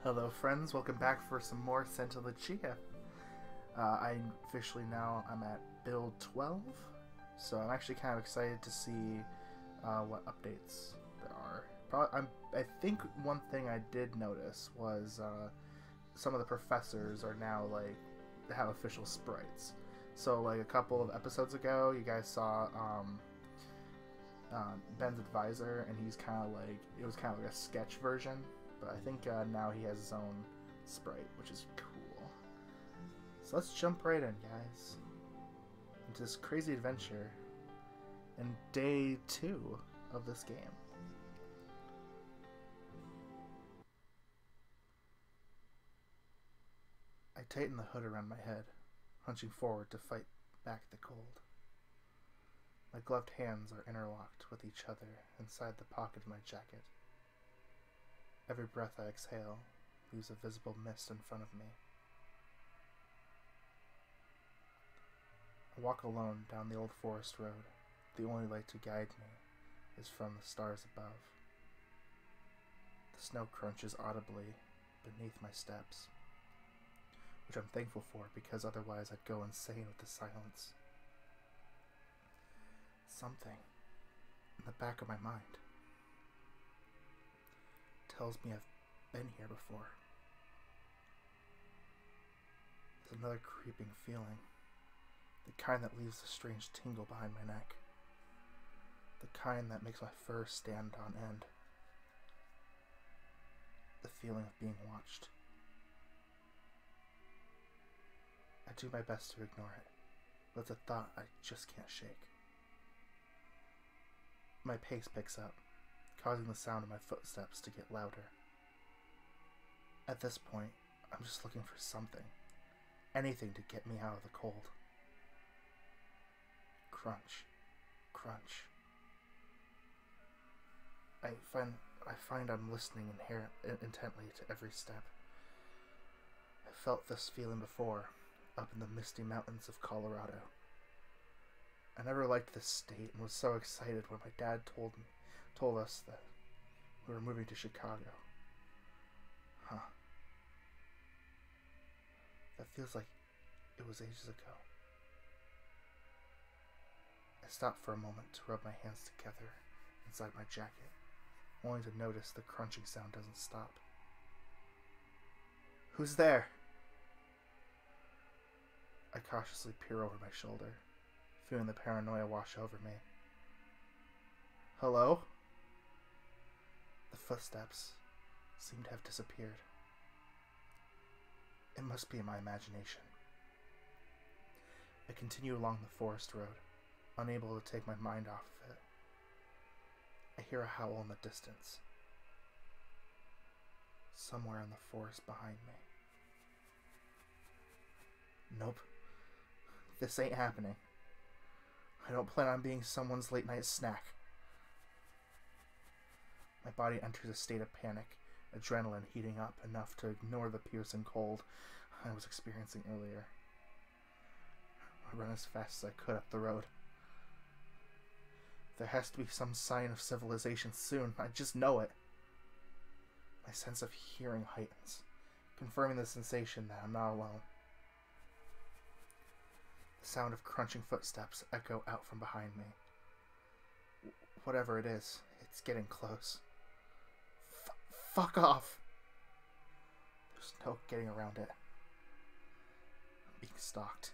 Hello friends, welcome back for some more Santa Lucia. I'm officially I'm at build 12, so I'm actually kind of excited to see what updates there are. I think one thing I did notice was some of the professors are now have official sprites. So like a couple of episodes ago, you guys saw Ben's advisor, and he's it was kind of like a sketch version. But I think now he has his own sprite, which is cool. So let's jump right in, guys, into this crazy adventure in day 2 of this game. I tighten the hood around my head, hunching forward to fight back the cold. My gloved hands are interlocked with each other inside the pocket of my jacket. Every breath I exhale leaves a visible mist in front of me. I walk alone down the old forest road. The only light to guide me is from the stars above. The snow crunches audibly beneath my steps, which I'm thankful for because otherwise I'd go insane with the silence. Something in the back of my mind tells me I've been here before. There's another creeping feeling, the kind that leaves a strange tingle behind my neck, the kind that makes my fur stand on end, the feeling of being watched. I do my best to ignore it, but it's a thought I just can't shake. My pace picks up, causing the sound of my footsteps to get louder. At this point, I'm just looking for something, anything to get me out of the cold. Crunch, crunch. I find I'm listening intently to every step. I felt this feeling before, up in the misty mountains of Colorado. I never liked this state and was so excited when my dad told us that we were moving to Chicago. That feels like it was ages ago. I stopped for a moment to rub my hands together inside my jacket, only to notice the crunching sound doesn't stop. Who's there? I cautiously peer over my shoulder, feeling the paranoia wash over me. Hello? The footsteps seem to have disappeared. It must be in my imagination. I continue along the forest road, unable to take my mind off of it. I hear a howl in the distance, somewhere in the forest behind me. Nope, this ain't happening. I don't plan on being someone's late night snack. My body enters a state of panic, adrenaline heating up enough to ignore the piercing cold I was experiencing earlier. I run as fast as I could up the road. There has to be some sign of civilization soon. I just know it. My sense of hearing heightens, confirming the sensation that I'm not alone. The sound of crunching footsteps echo out from behind me. Whatever it is, it's getting close. Fuck off! There's no getting around it. I'm being stalked.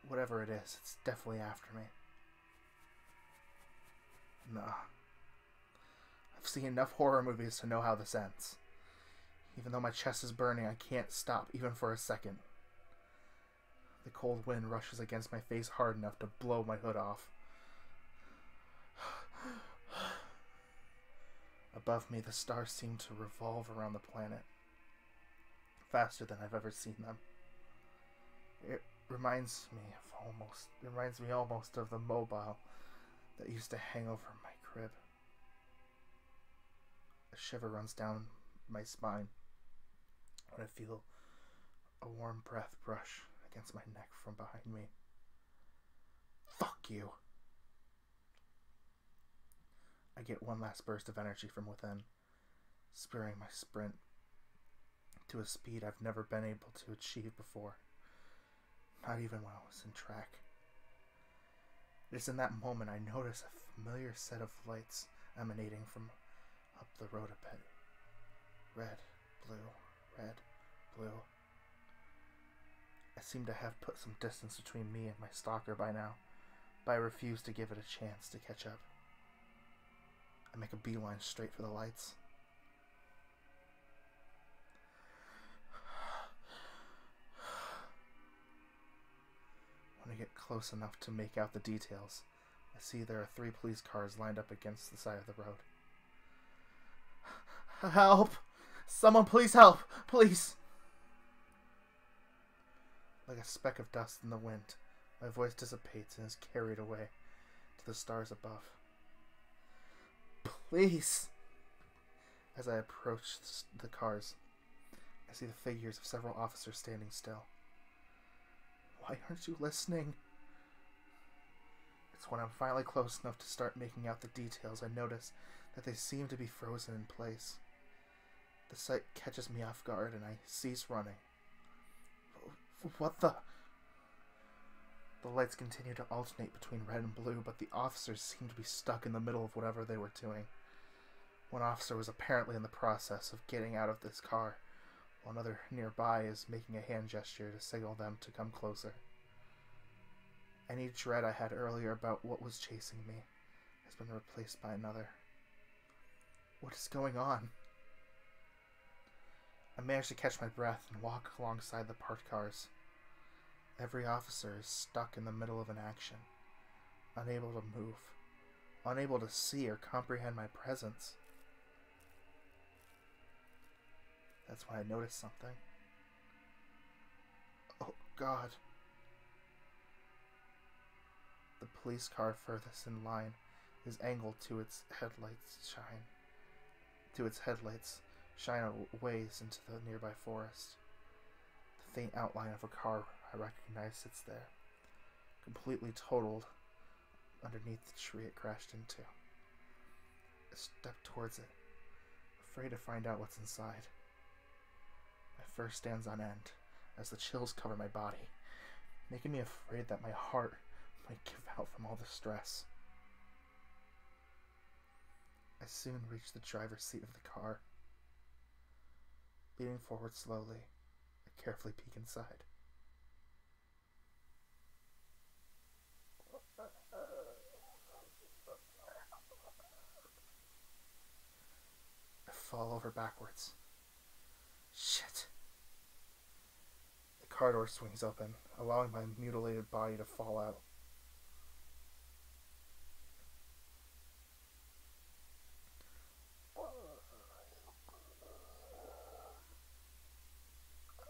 Whatever it is, it's definitely after me. Nah. I've seen enough horror movies to know how this ends. Even though my chest is burning, I can't stop even for a second. The cold wind rushes against my face hard enough to blow my hood off. Above me, the stars seem to revolve around the planet, faster than I've ever seen them. It reminds me almost of the mobile that used to hang over my crib. A shiver runs down my spine when I feel a warm breath brush against my neck from behind me. Fuck you! I get one last burst of energy from within, spurring my sprint to a speed I've never been able to achieve before, not even when I was in track. It is in that moment I notice a familiar set of lights emanating from up the road a bit. Red, blue, red, blue. I seem to have put some distance between me and my stalker by now, but I refuse to give it a chance to catch up. I make a beeline straight for the lights. When I get close enough to make out the details, I see there are 3 police cars lined up against the side of the road. Help! Someone please help! Please! Like a speck of dust in the wind, my voice dissipates and is carried away to the stars above. Please! As I approach the cars, I see the figures of several officers standing still. Why aren't you listening? It's when I'm finally close enough to start making out the details I notice that they seem to be frozen in place. The sight catches me off guard and I cease running. What the? The lights continue to alternate between red and blue, but the officers seem to be stuck in the middle of whatever they were doing. One officer was apparently in the process of getting out of this car, while another nearby is making a hand gesture to signal them to come closer. Any dread I had earlier about what was chasing me has been replaced by another. What is going on? I manage to catch my breath and walk alongside the parked cars. Every officer is stuck in the middle of an action, unable to move, unable to see or comprehend my presence. That's when I notice something. Oh, God. The police car furthest in line is angled to its headlights shine a ways into the nearby forest. The faint outline of a car I recognize sits there, completely totaled underneath the tree it crashed into. I step towards it, afraid to find out what's inside. My fur stands on end as the chills cover my body, making me afraid that my heart might give out from all the stress. I soon reach the driver's seat of the car. Leaning forward slowly, I carefully peek inside. I fall over backwards. Shit. The car door swings open, allowing my mutilated body to fall out.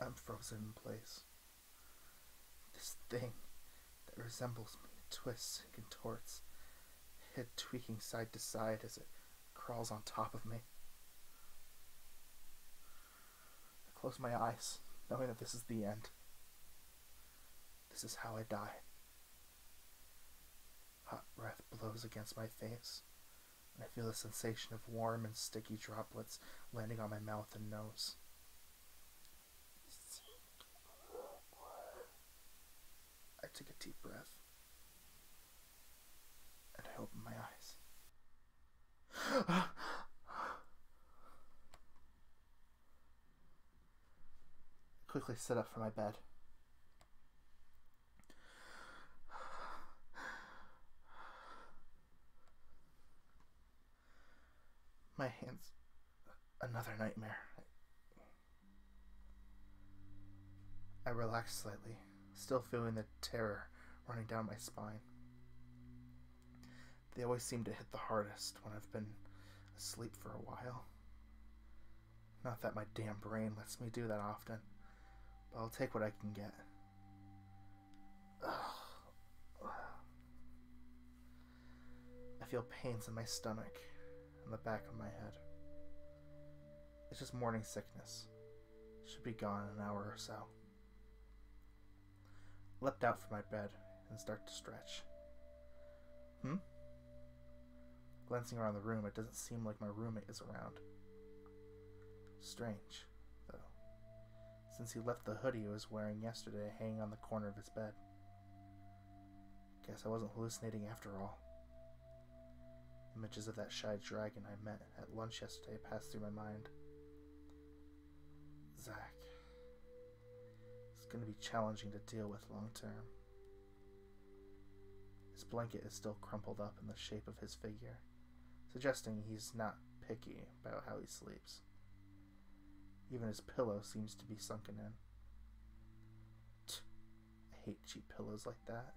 I'm frozen in place. This thing that resembles me twists and contorts, head tweaking side to side as it crawls on top of me. I close my eyes, knowing that this is the end. This is how I die. Hot breath blows against my face, and I feel the sensation of warm and sticky droplets landing on my mouth and nose. I take a deep breath, and I open my eyes. Quickly sit up from my bed. My hands. Another nightmare. I relax slightly, still feeling the terror running down my spine. They always seem to hit the hardest when I've been asleep for a while. Not that my damn brain lets me do that often, but I'll take what I can get. I feel pains in my stomach and the back of my head. It's just morning sickness. Should be gone in an hour or so. Leapt out from my bed and start to stretch. Glancing around the room, it doesn't seem like my roommate is around. Strange, though. since he left the hoodie he was wearing yesterday hanging on the corner of his bed. Guess I wasn't hallucinating after all. Images of that shy dragon I met at lunch yesterday passed through my mind. Zach. It's going to be challenging to deal with long term. His blanket is still crumpled up in the shape of his figure, suggesting he's not picky about how he sleeps. Even his pillow seems to be sunken in. I hate cheap pillows like that.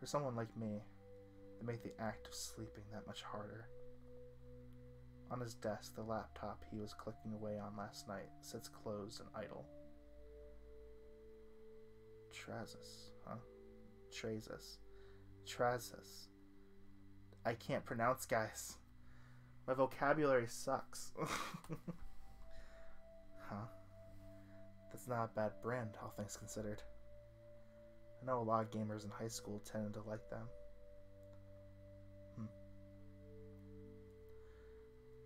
For someone like me, they make the act of sleeping that much harder. On his desk, the laptop he was clicking away on last night sits closed and idle. Trazis, huh? Trazis. I can't pronounce, guys. My vocabulary sucks. Huh? That's not a bad brand, all things considered. I know a lot of gamers in high school tended to like them.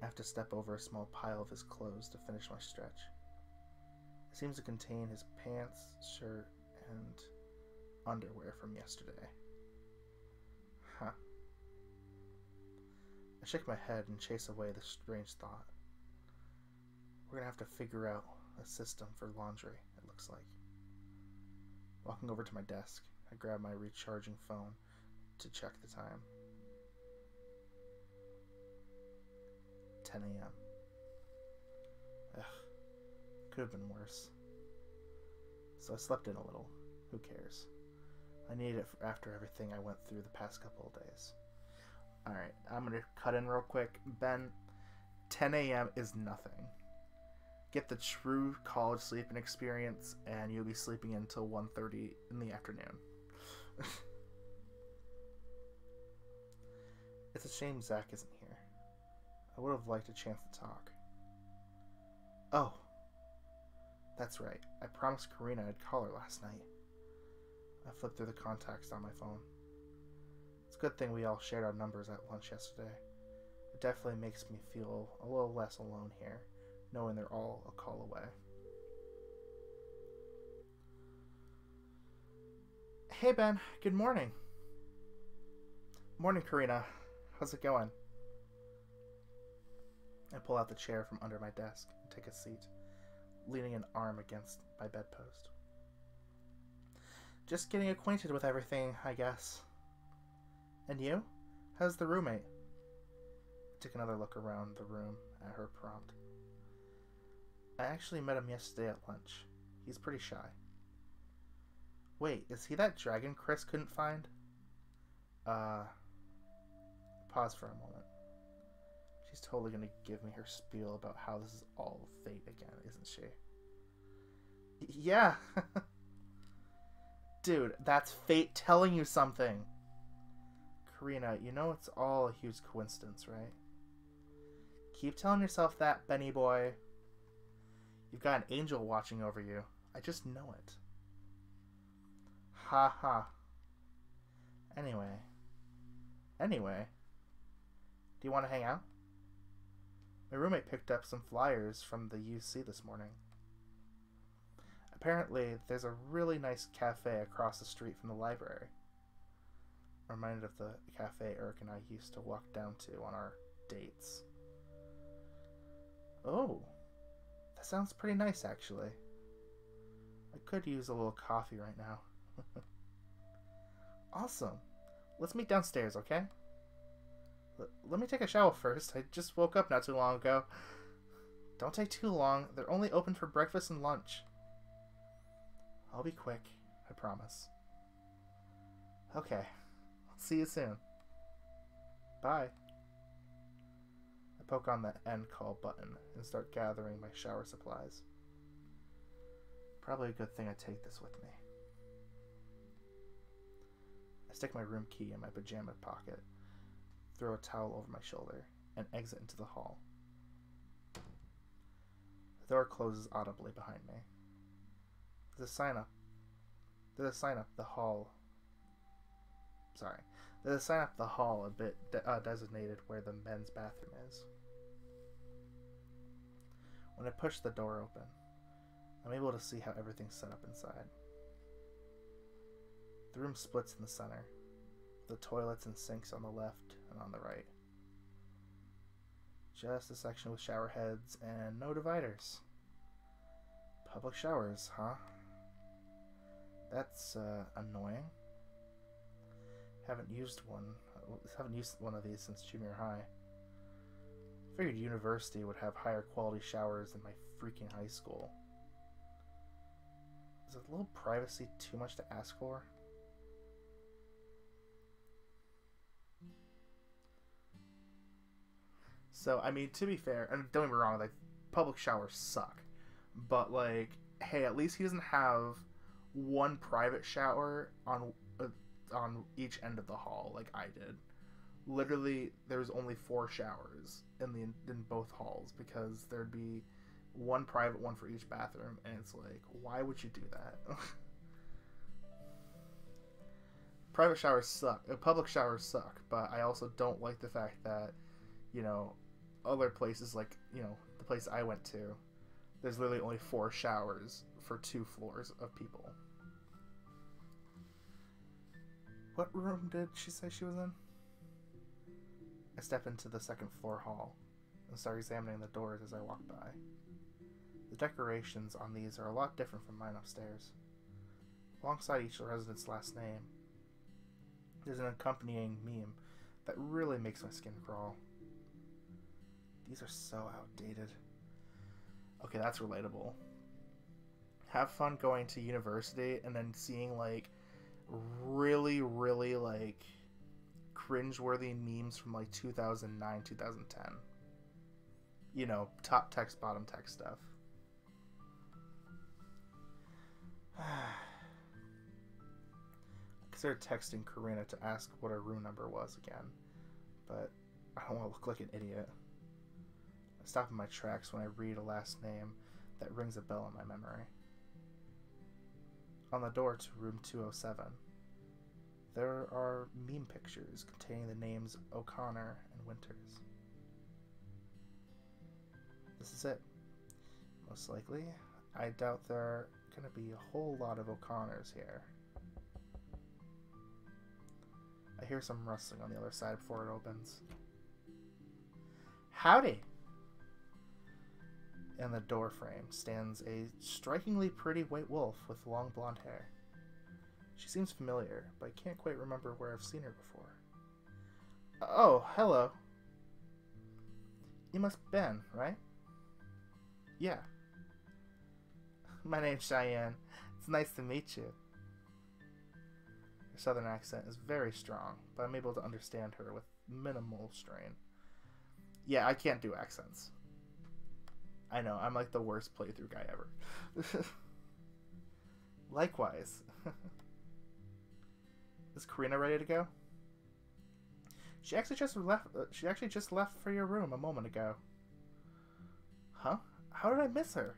I have to step over a small pile of his clothes to finish my stretch. It seems to contain his pants, shirt, and underwear from yesterday. Huh. I shake my head and chase away the strange thought. We're gonna have to figure out a system for laundry, it looks like. Walking over to my desk, I grab my recharging phone to check the time. 10 a.m. Ugh, could have been worse. So I slept in a little. Who cares? I need it after everything I went through the past couple of days. Alright, I'm going to cut in real quick. Ben, 10 a.m. is nothing. Get the true college sleeping experience, and you'll be sleeping until 1:30 in the afternoon. It's a shame Zach isn't here. I would have liked a chance to talk. Oh, that's right. I promised Karina I'd call her last night. I flipped through the contacts on my phone. It's a good thing we all shared our numbers at lunch yesterday. It definitely makes me feel a little less alone here, knowing they're all a call away. Hey Ben, good morning. Morning, Karina. How's it going? I pull out the chair from under my desk and take a seat, leaning an arm against my bedpost. Just getting acquainted with everything, I guess. And you? How's the roommate? I took another look around the room at her prompt. I actually met him yesterday at lunch. He's pretty shy. Wait, is he that dragon Chris couldn't find? Pause for a moment. She's totally gonna give me her spiel about how this is all fate again, isn't she? Yeah. Dude, that's fate telling you something. Karina, you know it's all a huge coincidence, right? Keep telling yourself that, Benny boy. You've got an angel watching over you. I just know it. Ha ha. Anyway. Do you want to hang out? My roommate picked up some flyers from the UC this morning. Apparently, there's a really nice cafe across the street from the library. I'm reminded of the cafe Eric and I used to walk down to on our dates. Oh, that sounds pretty nice, actually. I could use a little coffee right now. Awesome. Let's meet downstairs, okay? Let me take a shower first. I just woke up not too long ago. Don't take too long. They're only open for breakfast and lunch. I'll be quick, I promise. Okay. I'll see you soon. Bye. I poke on the end call button and start gathering my shower supplies. Probably a good thing I take this with me. I stick my room key in my pajama pocket, throw a towel over my shoulder, and exit into the hall. The door closes audibly behind me. There's a sign up the hall. There's a sign up the hall a bit designated where the men's bathroom is. When I push the door open, I'm able to see how everything's set up inside. The room splits in the center. The toilets and sinks on the left and on the right. Just a section with shower heads and no dividers. Public showers, huh? That's annoying. Haven't used one of these since junior high. Figured university would have higher quality showers than my freaking high school. Is a little privacy too much to ask for? So, I mean, to be fair, and don't get me wrong, like, public showers suck. But, like, hey, at least he doesn't have one private shower on each end of the hall like I did. Literally, there's only 4 showers in both halls because there'd be one private one for each bathroom, and it's like, why would you do that? Private showers suck. Public showers suck, but I also don't like the fact that, you know, other places like, you know, the place I went to, there's literally only 4 showers for 2 floors of people. What room did she say she was in? I step into the 2nd floor hall and start examining the doors as I walk by. The decorations on these are a lot different from mine upstairs. Alongside each resident's last name, there's an accompanying meme that really makes my skin crawl. These are so outdated. Okay, that's relatable. Have fun going to university and then seeing, like, really, really, like, cringeworthy memes from, like, 2009, 2010. You know, top text, bottom text stuff. I considered texting Karina to ask what her room number was again, but I don't want to look like an idiot. I stop in my tracks when I read a last name that rings a bell in my memory. On the door to room 207, there are meme pictures containing the names O'Connor and Winters. This is it. Most likely. I doubt there are going to be a whole lot of O'Connors here. I hear some rustling on the other side before it opens. Howdy! In the doorframe stands a strikingly pretty white wolf with long blonde hair. She seems familiar, but I can't quite remember where I've seen her before. Oh, hello. You must be Ben, right? Yeah. My name's Cheyenne. It's nice to meet you. Her southern accent is very strong, but I'm able to understand her with minimal strain. Yeah, I can't do accents. I know, I'm like the worst playthrough guy ever. Likewise. Is Karina ready to go? She actually just left for your room a moment ago. Huh? How did I miss her?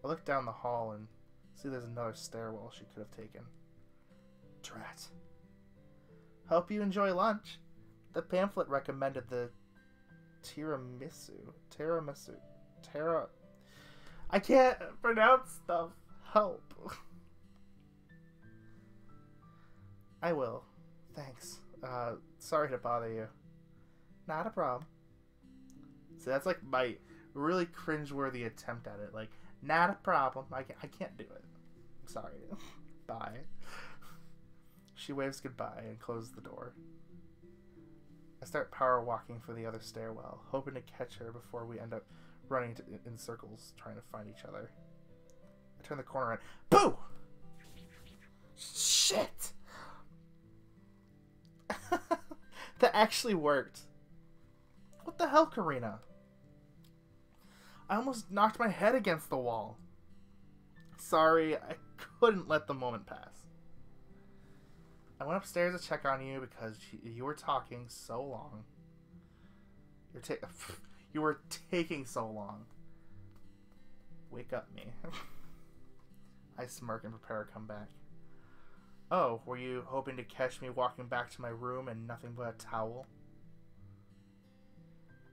I look down the hall and see there's another stairwell she could have taken. Drat. Hope you enjoy lunch. The pamphlet recommended the tiramisu. I can't pronounce stuff. Help. I will. Thanks. Sorry to bother you. Not a problem. So that's like my really cringeworthy attempt at it. Like, not a problem. I can't do it. Sorry. Bye. She waves goodbye and closes the door. I start power walking for the other stairwell, hoping to catch her before we end up running in circles trying to find each other. I turn the corner and boo! Shit! That actually worked. What the hell, Karina? I almost knocked my head against the wall. Sorry, I couldn't let the moment pass. I went upstairs to check on you because you were talking so long. You were taking so long. Wake up me. I smirk and prepare to come back. Oh, were you hoping to catch me walking back to my room and nothing but a towel?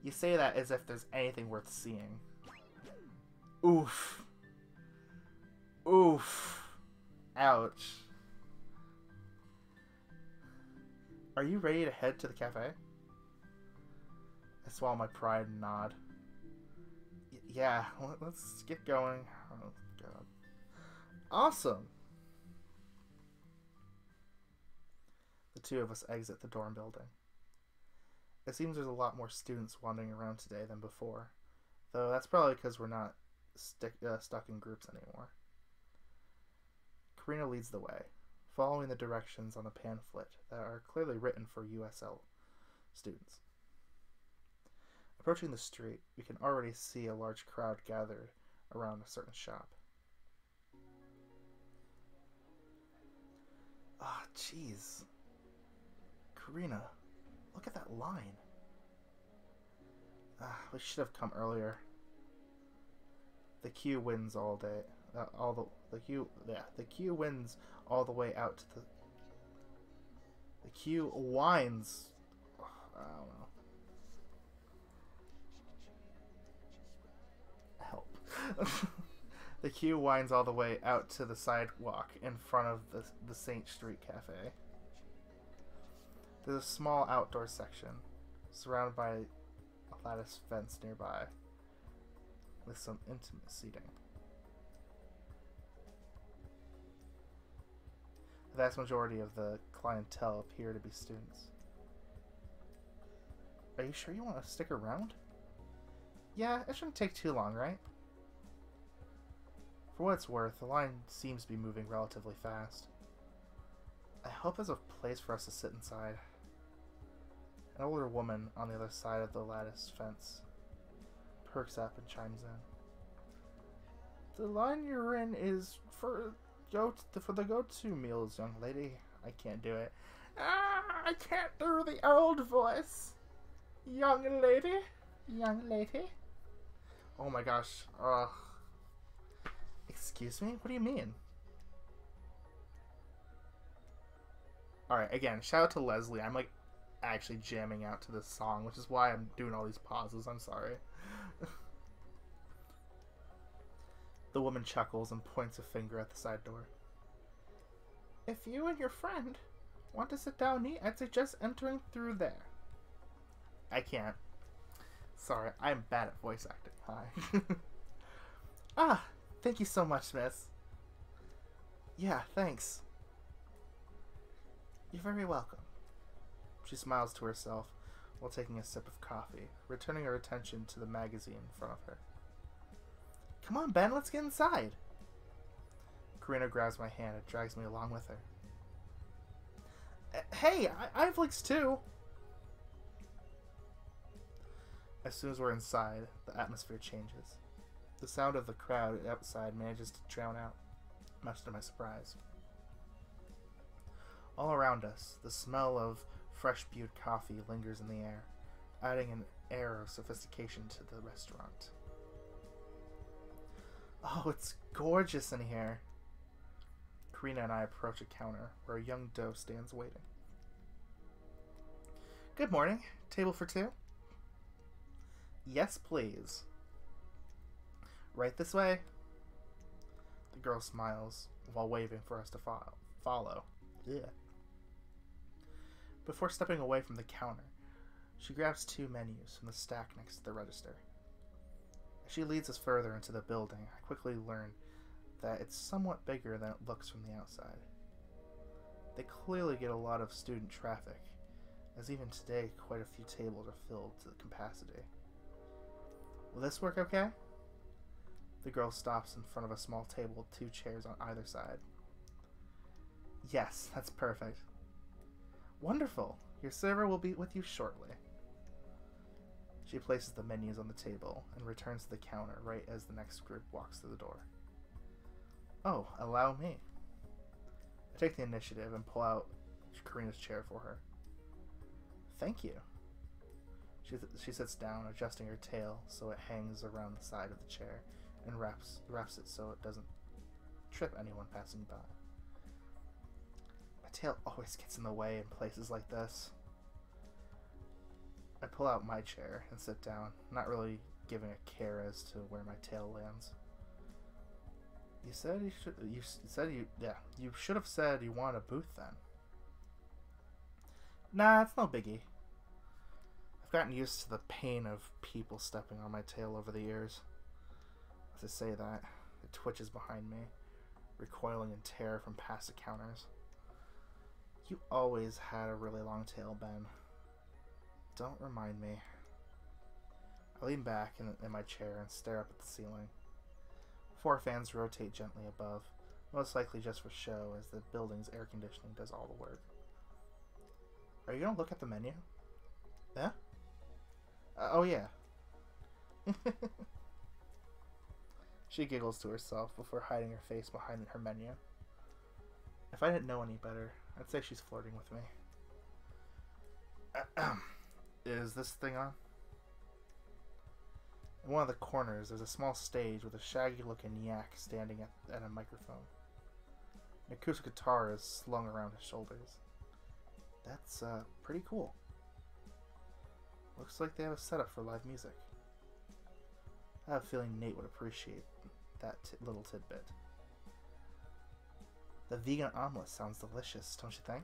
You say that as if there's anything worth seeing. Oof. Oof. Ouch. Are you ready to head to the cafe? I swallow my pride and nod. Yeah, let's get going. Oh, God. Awesome. The two of us exit the dorm building. It seems there's a lot more students wandering around today than before, though that's probably because we're not stuck in groups anymore. Karina leads the way, following the directions on a pamphlet that are clearly written for USL students. Approaching the street, we can already see a large crowd gathered around a certain shop. Ah, jeez. Karina, look at that line. We should have come earlier. The queue wins all day. The queue wins all the way out to the queue winds. I don't know. Help. The queue winds all the way out to the sidewalk in front of the Saint Street Cafe. There's a small outdoor section surrounded by a lattice fence nearby with some intimate seating. The vast majority of the clientele appear to be students. Are you sure you want to stick around? Yeah, it shouldn't take too long, right? For what it's worth, the line seems to be moving relatively fast. I hope there's a place for us to sit inside. An older woman on the other side of the lattice fence perks up and chimes in. The line you're in is for the go-to meals, young lady. I can't do it. I can't do the old voice. Young lady. Young lady. Oh my gosh. Excuse me? What do you mean? Alright, again, shout out to Leslie. I'm like actually jamming out to this song, which is why I'm doing all these pauses. I'm sorry. The woman chuckles and points a finger at the side door. If you and your friend want to sit down and eat, I'd suggest entering through there. I can't. Sorry, I'm bad at voice acting. Hi. Thank you so much, miss. Yeah, thanks. You're very welcome. She smiles to herself while taking a sip of coffee, returning her attention to the magazine in front of her. Come on, Ben, let's get inside. Karina grabs my hand and drags me along with her. Hey, I have legs too. As soon as we're inside, the atmosphere changes. The sound of the crowd outside manages to drown out, much to my surprise. All around us, the smell of fresh brewed coffee lingers in the air, adding an air of sophistication to the restaurant. Oh, it's gorgeous in here. Karina and I approach a counter where a young doe stands waiting. Good morning. Table for two? Yes, please. Right this way. The girl smiles while waving for us to follow. Yeah. Before stepping away from the counter, she grabs two menus from the stack next to the register. As she leads us further into the building, I quickly learn that it's somewhat bigger than it looks from the outside. They clearly get a lot of student traffic, as even today quite a few tables are filled to the capacity. Will this work okay? The girl stops in front of a small table with two chairs on either side. Yes, that's perfect. Wonderful. Your server will be with you shortly. She places the menus on the table and returns to the counter right as the next group walks through the door. Oh, allow me. I take the initiative and pull out Karina's chair for her. Thank you. She sits down, adjusting her tail so it hangs around the side of the chair and wraps it so it doesn't trip anyone passing by. My tail always gets in the way in places like this. I pull out my chair and sit down, not really giving a care as to where my tail lands. You said you should. You said you. Yeah. You should have said you want a booth then. Nah, it's no biggie. I've gotten used to the pain of people stepping on my tail over the years. As I say that, it twitches behind me, recoiling in terror from past encounters. You always had a really long tail, Ben. Don't remind me. I lean back in my chair and stare up at the ceiling. 4 fans rotate gently above, most likely just for show, as the building's air conditioning does all the work. Are you gonna look at the menu? Yeah? Oh yeah. She giggles to herself before hiding her face behind her menu. If I didn't know any better, I'd say she's flirting with me. Is this thing on? In one of the corners, there's a small stage with a shaggy-looking yak standing at a microphone. An acoustic guitar is slung around his shoulders. That's, pretty cool. Looks like they have a setup for live music. I have a feeling Nate would appreciate that little tidbit. The vegan omelet sounds delicious, don't you think?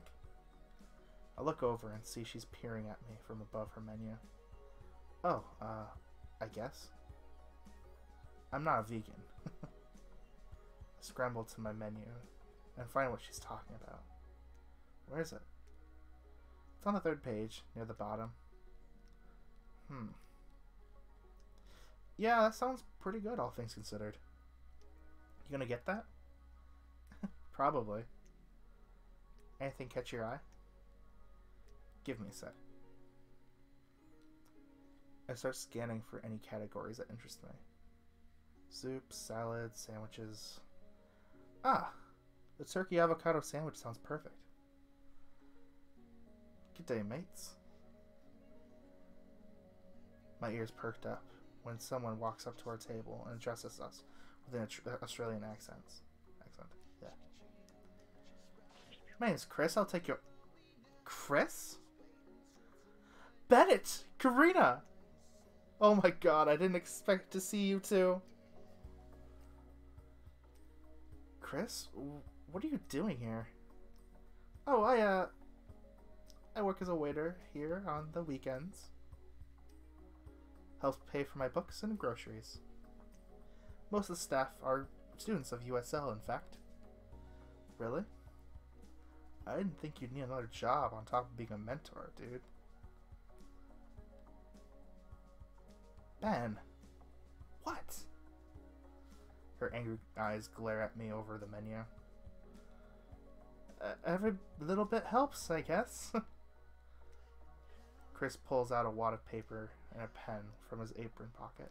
I look over and see she's peering at me from above her menu. Oh, I guess. I'm not a vegan. I scramble to my menu and find what she's talking about. Where is it? It's on the 3rd page, near the bottom. Yeah, that sounds pretty good, all things considered. You gonna get that? Probably. Anything catch your eye? Give me a sec. I start scanning for any categories that interest me. Soups, salads, sandwiches. Ah! The turkey avocado sandwich sounds perfect. Good day, mates. My ears perked up when someone walks up to our table and addresses us with an Australian accent. Yeah. My name's Chris. I'll take your... Chris? Bennett! Karina! Oh my god, I didn't expect to see you two. Chris? What are you doing here? Oh, I work as a waiter here on the weekends. Helps pay for my books and groceries. Most of the staff are students of USL, in fact. Really? I didn't think you'd need another job on top of being a mentor, dude. Ben. What? Her angry eyes glare at me over the menu. Every little bit helps, I guess. Chris pulls out a wad of paper and a pen from his apron pocket.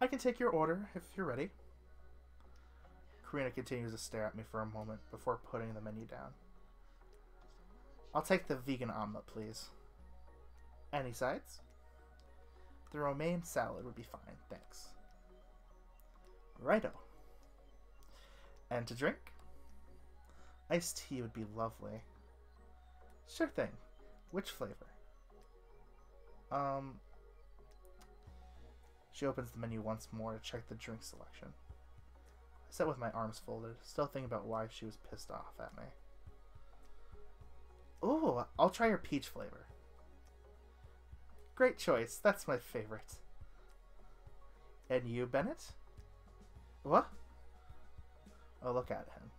I can take your order if you're ready. Karina continues to stare at me for a moment before putting the menu down. I'll take the vegan omelet, please. Any sides? The romaine salad would be fine, thanks. Righto. And to drink? Iced tea would be lovely. Sure thing. Which flavor? She opens the menu once more to check the drink selection. I sit with my arms folded, still thinking about why she was pissed off at me. Ooh, I'll try your peach flavor. Great choice. That's my favorite. And you, Bennett? What? Oh, look at him.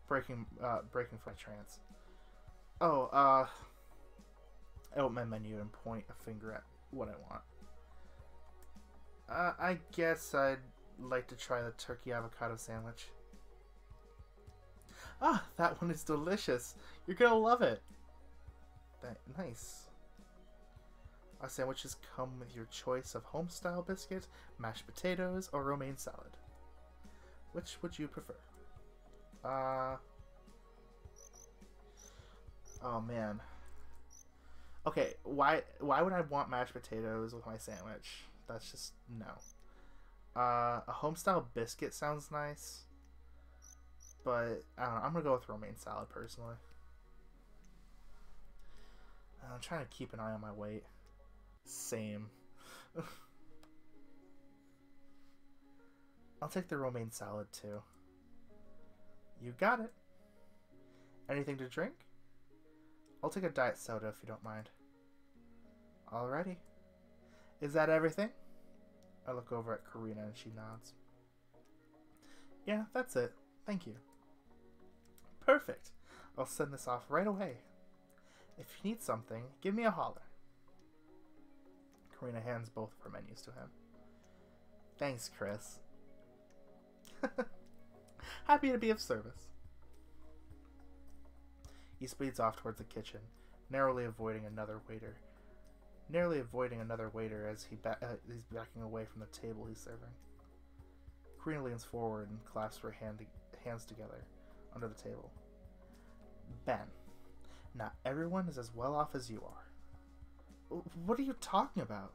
Breaking from my trance. Oh, I open my menu and point a finger at what I want. I guess I'd like to try the turkey avocado sandwich. Ah, that one is delicious. You're gonna love it. Nice. Our sandwiches come with your choice of home-style biscuit, mashed potatoes, or romaine salad. Which would you prefer? Oh man. Okay, why would I want mashed potatoes with my sandwich? That's just no. A home-style biscuit sounds nice, but I don't know, I'm gonna go with romaine salad personally. I'm trying to keep an eye on my weight. Same. I'll take the romaine salad too. You got it. Anything to drink? I'll take a diet soda if you don't mind. Alrighty. Is that everything? I look over at Karina and she nods. Yeah, that's it. Thank you. Perfect. I'll send this off right away. If you need something, give me a holler. Karina hands both of her menus to him. Thanks, Chris. Happy to be of service. He speeds off towards the kitchen, narrowly avoiding another waiter as he's backing away from the table he's serving. Karina leans forward and clasps her hands together under the table. Ben, not everyone is as well off as you are. What are you talking about?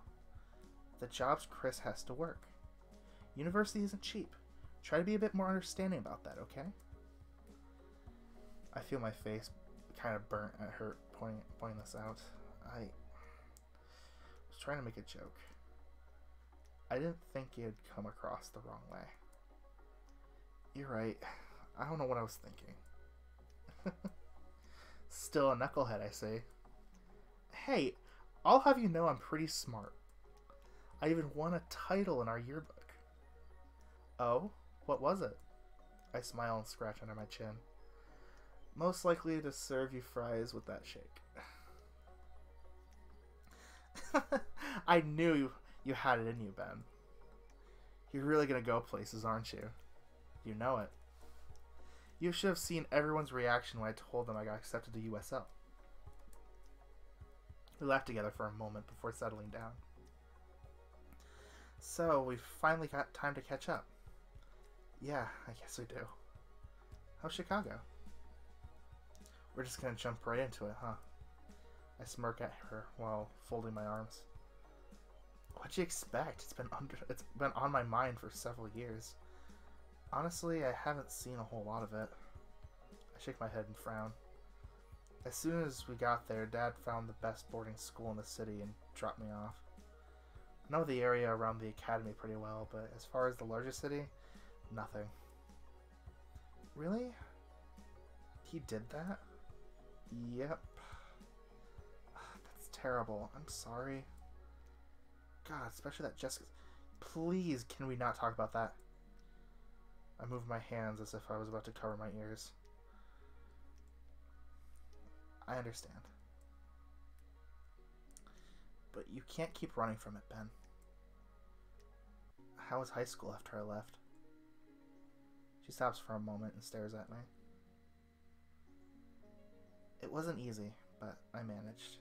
The jobs Chris has to work. University isn't cheap. Try to be a bit more understanding about that, okay? I feel my face kind of burnt at her pointing this out. I was trying to make a joke. I didn't think you'd come across the wrong way. You're right. I don't know what I was thinking. Still a knucklehead, I say. Hey, I'll have you know I'm pretty smart. I even won a title in our yearbook. Oh? What was it? I smile and scratch under my chin. Most likely to serve you fries with that shake. I knew you had it in you, Ben. You're really gonna go places, aren't you? You know it. You should have seen everyone's reaction when I told them I got accepted to USL. We laughed together for a moment before settling down. So, we've finally got time to catch up. Yeah, I guess we do. How's Chicago? We're just gonna jump right into it, huh? I smirk at her while folding my arms. What'd you expect? It's been on my mind for several years. Honestly, I haven't seen a whole lot of it. I shake my head and frown. As soon as we got there, Dad found the best boarding school in the city and dropped me off. I know the area around the academy pretty well, but as far as the larger city, nothing. Really? He did that? Yep. That's terrible. I'm sorry. God, especially that Jessica. Please, can we not talk about that? I moved my hands as if I was about to cover my ears. I understand. But you can't keep running from it, Ben. How was high school after I left? She stops for a moment and stares at me. It wasn't easy, but I managed.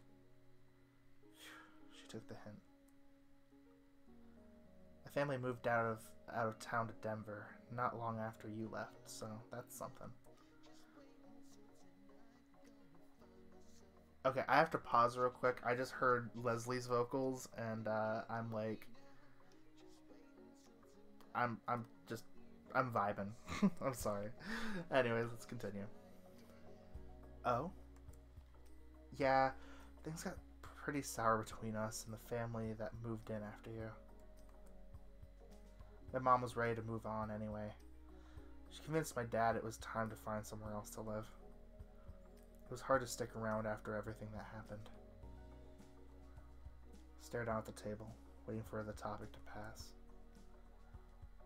She took the hint. My family moved out of town to Denver not long after you left, so that's something. Okay, I have to pause real quick. I just heard Leslie's vocals, and I'm like, I'm vibing. I'm sorry. Anyways, let's continue. Oh? Yeah, things got pretty sour between us and the family that moved in after you. My mom was ready to move on anyway. She convinced my dad it was time to find somewhere else to live. It was hard to stick around after everything that happened. I stared down at the table, waiting for the topic to pass.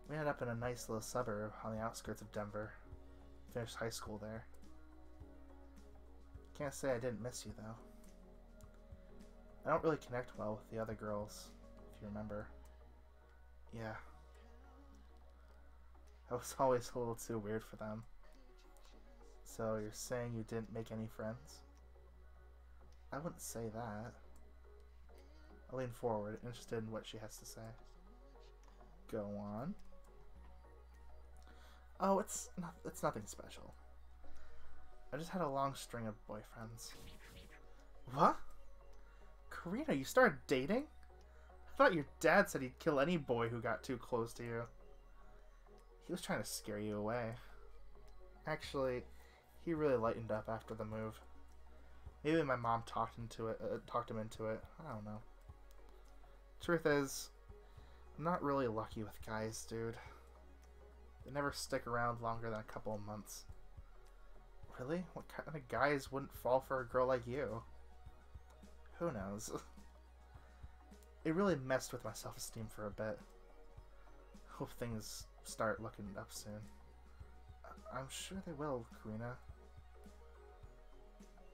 We ended up in a nice little suburb on the outskirts of Denver. Finished high school there. Can't say I didn't miss you, though. I don't really connect well with the other girls, if you remember. Yeah. I was always a little too weird for them. So you're saying you didn't make any friends? I wouldn't say that. I lean forward, interested in what she has to say. Go on. Oh, it's nothing special. I just had a long string of boyfriends. What? Karina, you started dating? I thought your dad said he'd kill any boy who got too close to you. He was trying to scare you away. Actually, he really lightened up after the move. Maybe my mom talked him into it. I don't know. Truth is, I'm not really lucky with guys, dude. They never stick around longer than a couple of months. Really? What kind of guys wouldn't fall for a girl like you? Who knows? It really messed with my self-esteem for a bit. Hope things start looking up soon. I'm sure they will, Karina.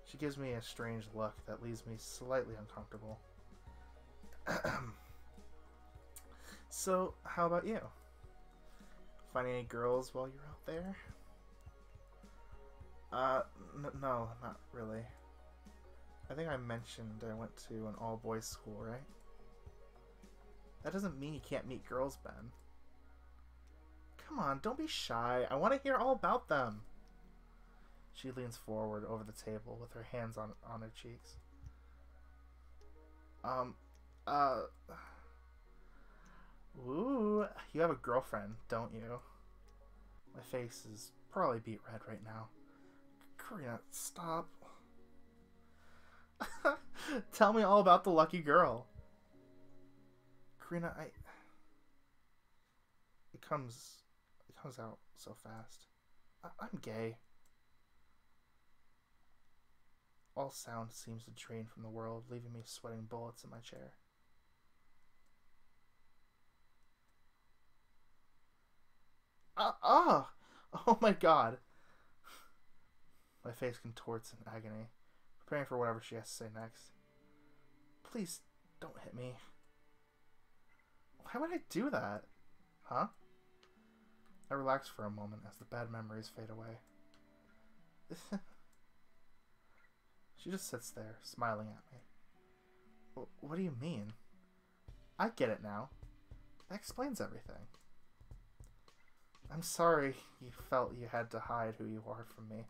She gives me a strange look that leaves me slightly uncomfortable. So, how about you? Find any girls while you're out there? No, not really. I think I mentioned I went to an all-boys school, right? That doesn't mean you can't meet girls, Ben. Come on, don't be shy. I want to hear all about them. She leans forward over the table with her hands on her cheeks. Ooh, you have a girlfriend, don't you? My face is probably beet red right now. Karina, stop. Tell me all about the lucky girl. Karina, It comes out so fast. I'm gay. All sound seems to drain from the world, leaving me sweating bullets in my chair. Oh my god. My face contorts in agony, preparing for whatever she has to say next. Please, don't hit me. Why would I do that? Huh? I relax for a moment as the bad memories fade away. She just sits there, smiling at me. What do you mean? I get it now. That explains everything. I'm sorry you felt you had to hide who you are from me.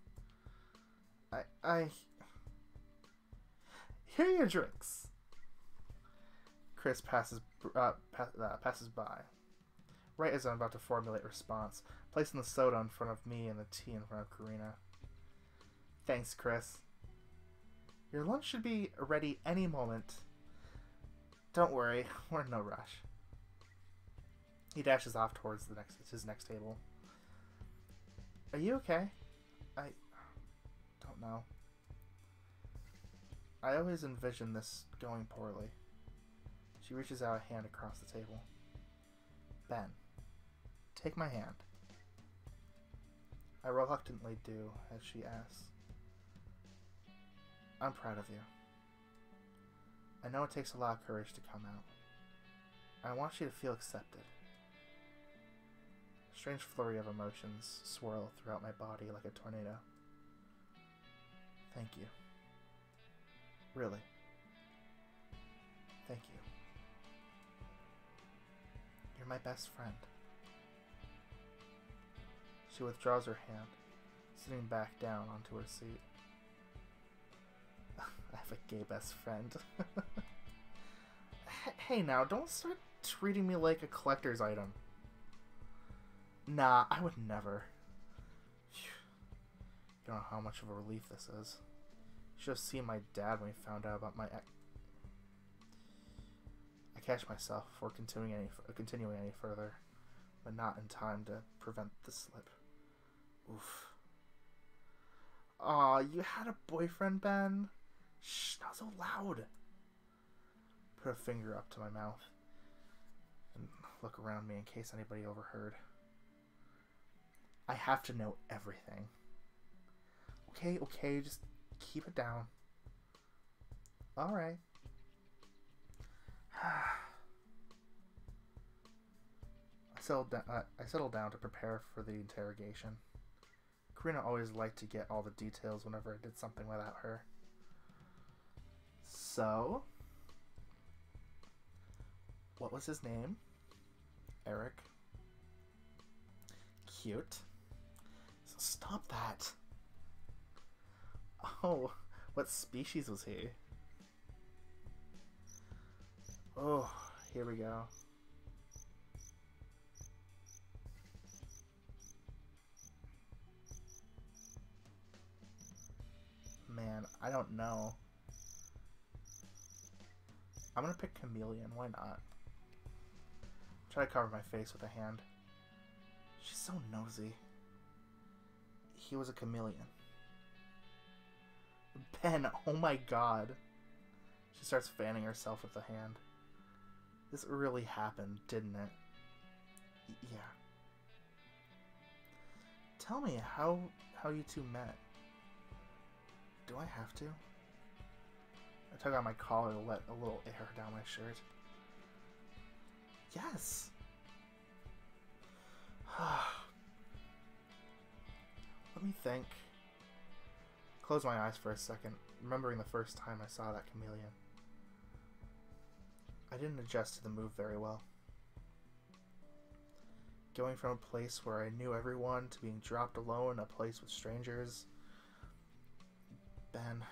Here are your drinks. Chris passes by, right as I'm about to formulate a response, placing the soda in front of me and the tea in front of Karina. Thanks, Chris. Your lunch should be ready any moment. Don't worry, we're in no rush. He dashes off towards his next table. Are you okay? I don't know. I always envision this going poorly. She reaches out a hand across the table. Ben, take my hand. I reluctantly do as she asks. I'm proud of you. I know it takes a lot of courage to come out. I want you to feel accepted. A strange flurry of emotions swirl throughout my body like a tornado. Thank you. Really. Thank you. You're my best friend. She withdraws her hand, sitting back down onto her seat. I have a gay best friend. Hey now, don't start treating me like a collector's item. Nah, I would never. Phew. You don't know how much of a relief this is. You should have seen my dad when he found out about my ex. I catch myself before continuing any further, but not in time to prevent the slip. Oof. Aw, you had a boyfriend, Ben? Shh, not so loud. Put a finger up to my mouth and look around me in case anybody overheard. I have to know everything. Okay, just keep it down. Alright. I settled down to prepare for the interrogation. Karina always liked to get all the details whenever I did something without her. So, what was his name? Eric. Cute. So stop that. Oh, what species was he? Oh, here we go. Man, I don't know. I'm gonna pick chameleon, why not? Try to cover my face with a hand. She's so nosy. He was a chameleon. Ben, oh my god. She starts fanning herself with the hand. This really happened, didn't it? Yeah. Tell me how you two met. Do I have to? I took out my collar to let a little air down my shirt. Yes. Let me think. Close my eyes for a second, remembering the first time I saw that chameleon. I didn't adjust to the move very well. Going from a place where I knew everyone to being dropped alone in a place with strangers. Ben.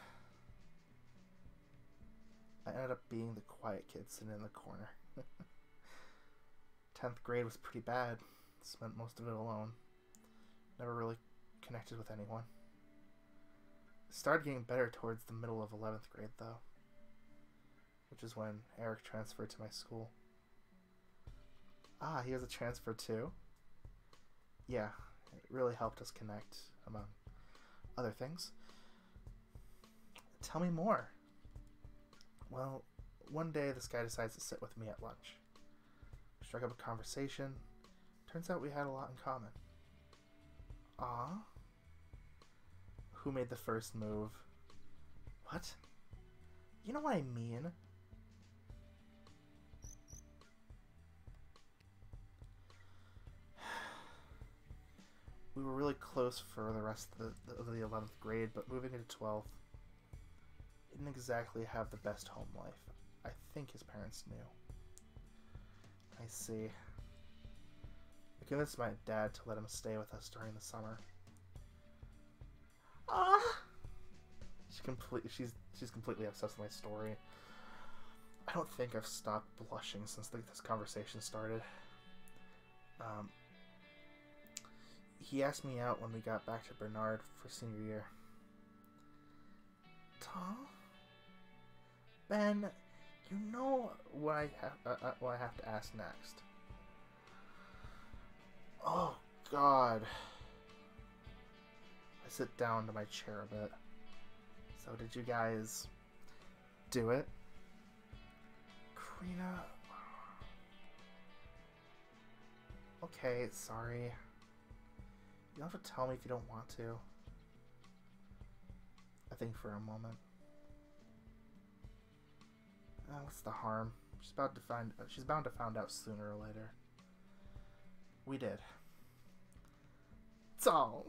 I ended up being the quiet kid sitting in the corner. 10th grade was pretty bad. Spent most of it alone. Never really connected with anyone. Started getting better towards the middle of 11th grade though, which is when Eric transferred to my school. Ah, he was a transfer too? Yeah, it really helped us connect, among other things. Tell me more. Well, one day this guy decides to sit with me at lunch. We struck up a conversation. Turns out we had a lot in common. Ah? Who made the first move? What? You know what I mean? We were really close for the rest of the 11th grade, but moving into 12th, he didn't exactly have the best home life. I think his parents knew. I see. I convinced my dad to let him stay with us during the summer. Ah! She's completely obsessed with my story. I don't think I've stopped blushing since this conversation started. He asked me out when we got back to Bernard for senior year. Tom? Ben, you know what I have to ask next. Oh, God. I sit down to my chair a bit. So did you guys do it? Karina. Okay, sorry. You don't have to tell me if you don't want to. I think for a moment. What's the harm? She's bound to find out sooner or later. We did. Oh,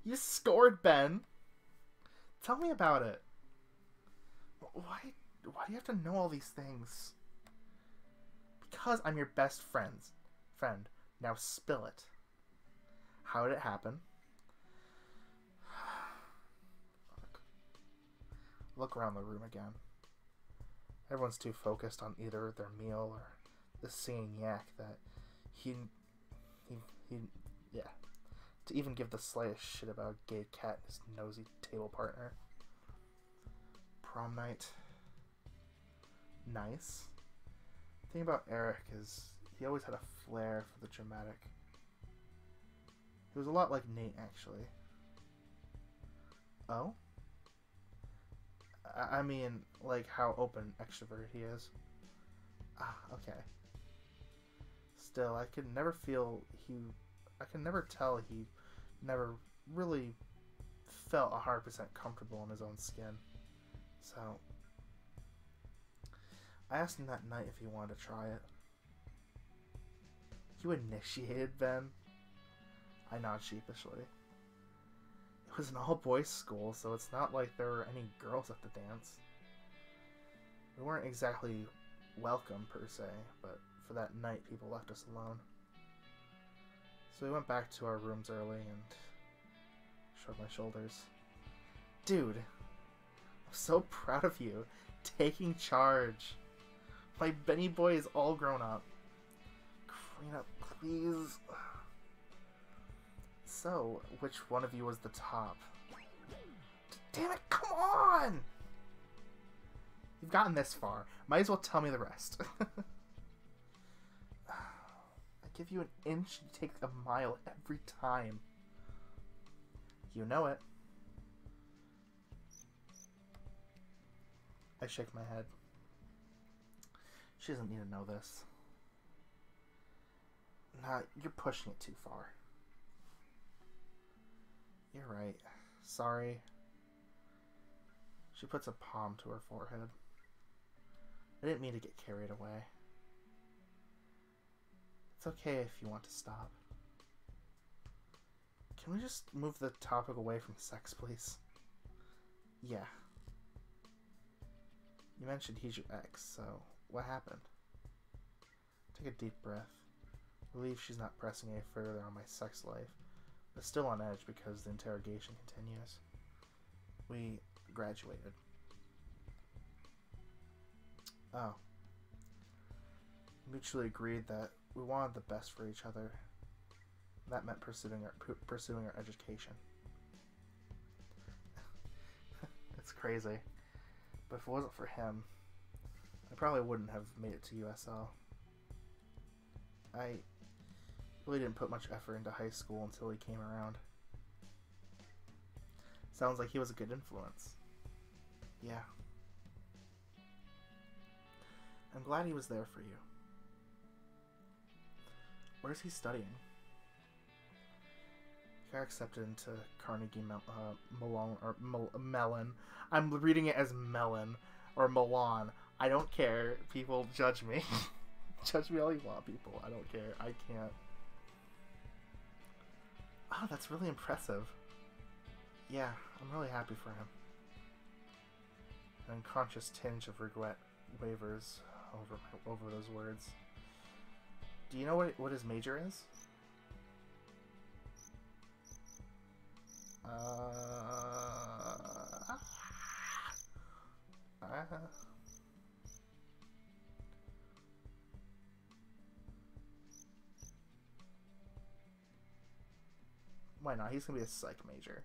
you scored, Ben. Tell me about it. Why do you have to know all these things? Because I'm your best friend. Now spill it. How did it happen? Look around the room again. Everyone's too focused on either their meal or the singing yak that yeah, to even give the slightest shit about a gay cat and his nosy table partner. Prom night. Nice. The thing about Eric is he always had a flair for the dramatic. He was a lot like Nate, actually. Oh? I mean, like how open extrovert he is. Ah, okay. Still, I could never tell he never really felt 100% comfortable in his own skin. So, I asked him that night if he wanted to try it. You initiated, Ben? I nod sheepishly. It was an all-boys school, so it's not like there were any girls at the dance. We weren't exactly welcome, per se, but for that night, people left us alone. So we went back to our rooms early and shrugged my shoulders. Dude, I'm so proud of you, taking charge. My Benny boy is all grown up. Karina, please. So, which one of you was the top? Damn it, come on! You've gotten this far. Might as well tell me the rest. I give you an inch, you take a mile every time. You know it. I shake my head. She doesn't need to know this. Nah, you're pushing it too far. You're right. Sorry. She puts a palm to her forehead. I didn't mean to get carried away. It's okay if you want to stop. Can we just move the topic away from sex, please? Yeah. You mentioned he's your ex, so what happened? Take a deep breath. Relieved she's not pressing any further on my sex life, but still on edge because the interrogation continues. We graduated. Oh. Mutually agreed that we wanted the best for each other. That meant pursuing our education. It's crazy. But if it wasn't for him, I probably wouldn't have made it to USL. I really didn't put much effort into high school until he came around. Sounds like he was a good influence. Yeah. I'm glad he was there for you. Where's he studying? He got accepted into Carnegie Mellon. I'm reading it as Mellon or Milan. I don't care. People judge me. Judge me all you want, people. I don't care. I can't. Oh, that's really impressive. Yeah, I'm really happy for him. An unconscious tinge of regret wavers over those words. Do you know what his major is? Why not? He's gonna be a psych major.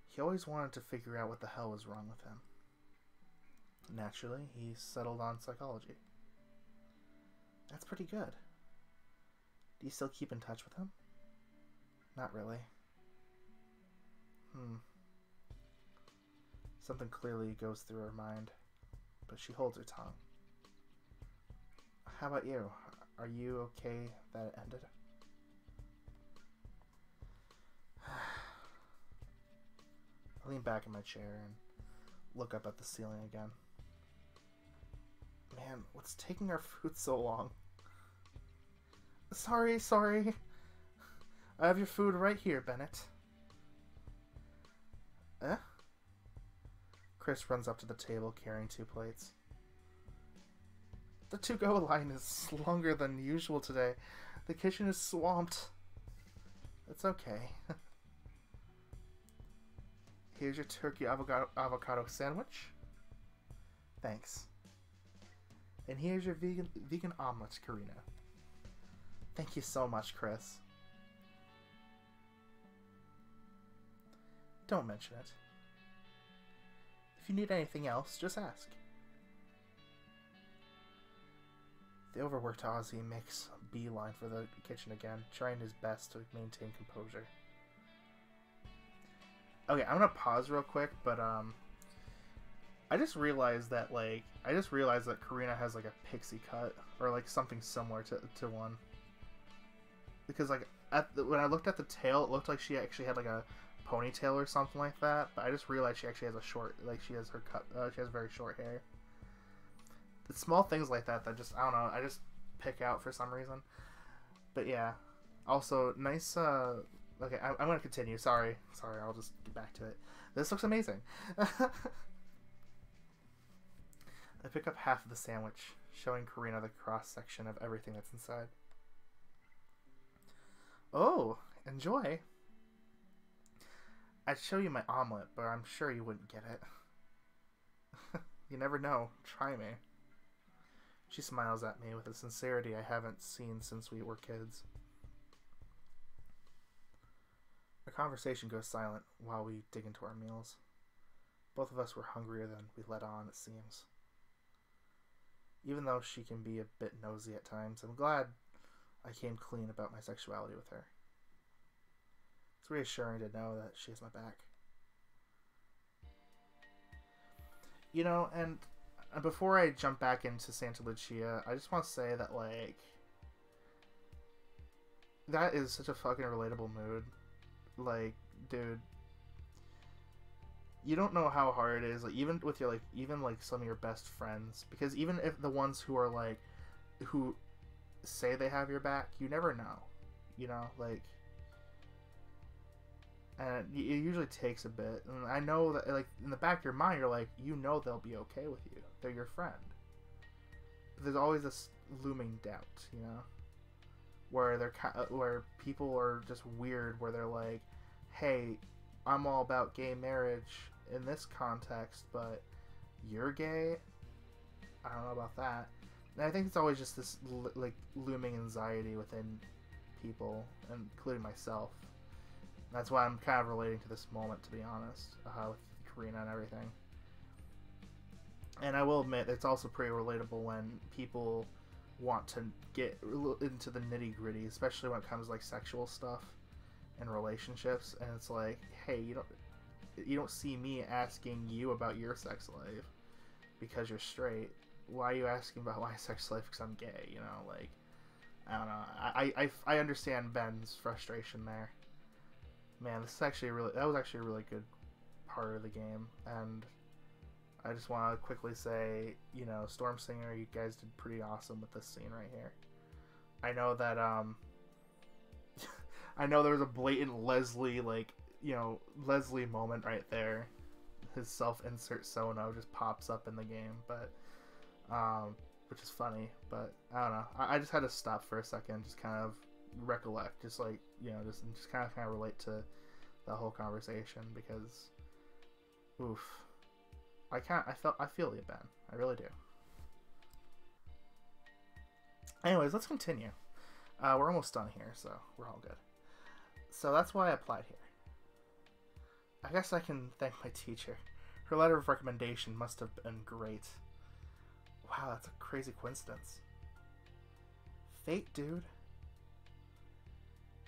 He always wanted to figure out what the hell was wrong with him. Naturally, he settled on psychology. That's pretty good. Do you still keep in touch with him? Not really. Something clearly goes through her mind, but she holds her tongue. How about you? Are you okay that it ended? I lean back in my chair and look up at the ceiling again. Man, what's taking our food so long? Sorry. I have your food right here, Bennett. Eh? Chris runs up to the table carrying 2 plates. The to-go line is longer than usual today. The kitchen is swamped. It's okay. Here's your turkey avocado sandwich. Thanks. And here's your vegan omelet, Karina. Thank you so much, Chris. Don't mention it. If you need anything else, just ask. The overworked Aussie makes a beeline for the kitchen again, trying his best to maintain composure. Okay, I'm gonna pause real quick, but I just realized that Karina has like a pixie cut or like something similar to one. Because like when I looked at the tail, it looked like she actually had like a ponytail or something like that. But I just realized she actually has a short, like she has her cut. She has very short hair. It's small things like that just I don't know. I just pick out for some reason. But yeah, also nice. Okay, I'm gonna continue. Sorry. I'll just get back to it. This looks amazing. I pick up half of the sandwich, showing Karina the cross section of everything that's inside. Oh, enjoy. I'd show you my omelet, but I'm sure you wouldn't get it. You never know. Try me. She smiles at me with a sincerity I haven't seen since we were kids. Our conversation goes silent while we dig into our meals. Both of us were hungrier than we let on, it seems. even though she can be a bit nosy at times. I'm glad I came clean about my sexuality with her. It's reassuring to know that she has my back. You know, and before I jump back into Santa Lucia, I just want to say that, like, that is such a fucking relatable mood. Like, dude, you don't know how hard it is, like, even with your, like, even, like, some of your best friends, because even if the ones who are, like, who say they have your back, you never know, you know, like, and it usually takes a bit, and I know that, like, in the back of your mind, you're like, you know they'll be okay with you, they're your friend, but there's always this looming doubt, you know, where people are just weird, where they're like, hey, I'm all about gay marriage in this context, but you're gay? I don't know about that. And I think it's always just this like looming anxiety within people, including myself. That's why I'm kind of relating to this moment, to be honest, with Karina and everything. And I will admit, it's also pretty relatable when people want to get into the nitty-gritty, especially when it comes to, like, sexual stuff and relationships, and it's like, hey, you don't see me asking you about your sex life because you're straight. Why are you asking about my sex life because I'm gay? You know, like, I don't know. I understand Ben's frustration there. Man, that was actually a really good part of the game, and I just want to quickly say, you know, Storm Singer, you guys did pretty awesome with this scene right here. I know that I know there was a blatant Leslie, like, you know, Leslie moment right there. His self-insert Sono just pops up in the game, but which is funny, but I don't know. I just had to stop for a second, just kind of recollect, just like, you know, just kind of relate to the whole conversation, because oof, I feel you, Ben. I really do. Anyways, let's continue. We're almost done here, so we're all good. So that's why I applied here. I guess I can thank my teacher. Her letter of recommendation must have been great. Wow, that's a crazy coincidence. Fate, dude.